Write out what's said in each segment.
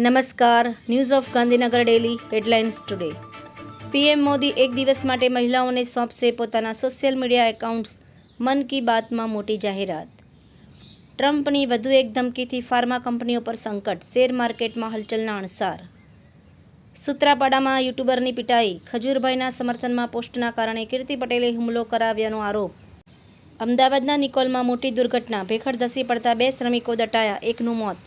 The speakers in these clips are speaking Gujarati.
નમસ્કાર, news of Gandhinagar daily headlines today. PM Modi એક દિવસ માટે મહિલાઓને સોંપશે પોતાના social media accounts. Mann Ki બાતમાં મોટી જાહેરાત। ટ્રમ્પની વધુ એક ધમકીથી ફાર્મા કંપનીઓ પર સંકટ, શેર માર્કેટમાં હલચલના અણસાર। સૂત્રાપાડામાં યુટ્યુબરની પિટાઈ, ખજૂરભાઈના સમર્થનમાં પોસ્ટના કારણે કીર્તિ પટેલે હુમલો કરાવ્યાનો આરોપ। અમદાવાદના નિકોલમાં મોટી દુર્ઘટના, ભેખડ ધસી પડતા 2 શ્રમિકો દટાયા, એકનું મોત।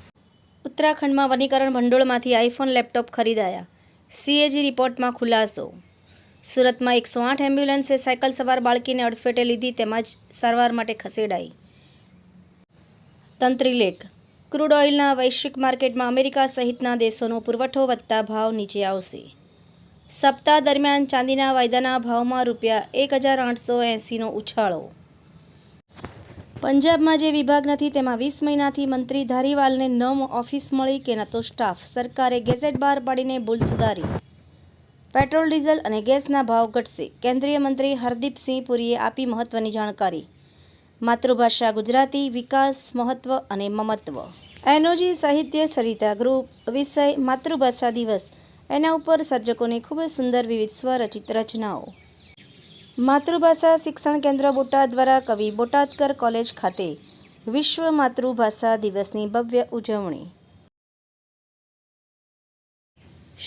ઉત્તરાખંડમાં વનીકરણ ભંડોળમાંથી આઈફોન લેપટોપ ખરીદાયા, સીએજી રિપોર્ટમાં ખુલાસો। સુરતમાં 108 એમ્બ્યુલન્સે સાયકલ સવાર બાળકીને અડફેટે લીધી, તેમજ સારવાર માટે ખસેડાઈ। તંત્રીલેખ, ક્રૂડ ઓઇલના વૈશ્વિક માર્કેટમાં અમેરિકા સહિતના દેશોનો પુરવઠો વધતા ભાવ નીચે આવશે। સપ્તાહ દરમિયાન ચાંદીના વાયદાના ભાવમાં ₹1,880નો ઉછાળો। પંજાબમાં જે વિભાગ નથી તેમાં 20 મહિનાથી મંત્રી ધારીવાલને ન ઓફિસ મળી કે ન તો સ્ટાફ, સરકારે ગેઝેટ બહાર પાડીને ભૂલ સુધારી। પેટ્રોલ, ડીઝલ અને ગેસના ભાવ ઘટશે, કેન્દ્રીય મંત્રી હરદીપસિંહ પુરીએ આપી મહત્વની જાણકારી। માતૃભાષા ગુજરાતી, વિકાસ, મહત્વ અને મમત્વ। એનઓજી સાહિત્ય સરિતા ગ્રુપ, વિષય માતૃભાષા દિવસ। એના ઉપર સર્જકોને ખૂબ જ સુંદર વિવિધ સ્વરચિત રચનાઓ। માતૃભાષા શિક્ષણ કેન્દ્ર બોટાદ દ્વારા કવિ બોટાદકર કોલેજ ખાતે વિશ્વ માતૃભાષા દિવસની ભવ્ય ઉજવણી।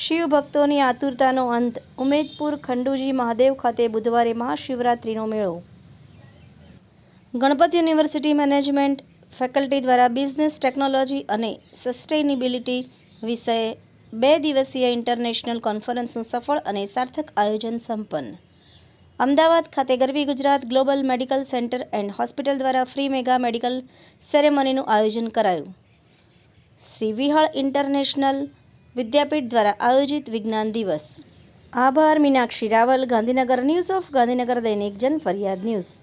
શિવ ભક્તોની આતુરતાનો અંત, ઉમેદપુર ખંડુજી મહાદેવ ખાતે બુધવારે મહાશિવરાત્રિનો મેળો। ગણપત યુનિવર્સિટી મેનેજમેન્ટ ફેકલ્ટી દ્વારા બિઝનેસ ટેકનોલોજી અને સસ્ટેઇનેબિલિટી વિષયે 2 દિવસીય ઇન્ટરનેશનલ કોન્ફરન્સનું સફળ અને સાર્થક આયોજન સંપન્ન। અમદાવાદ ખાતે Garvi Gujarat global medical centre and hospital દ્વારા ફ્રી મેગા મેડિકલ સેરેમનીનું આયોજન કરાયું। શ્રી વિહળ ઇન્ટરનેશનલ વિદ્યાપીઠ દ્વારા આયોજિત વિજ્ઞાન દિવસ। આભાર મીનાક્ષી રાવલ, ગાંધીનગર ન્યૂઝ ઓફ ગાંધીનગર દૈનિક જનફરિયાદ ન્યૂઝ।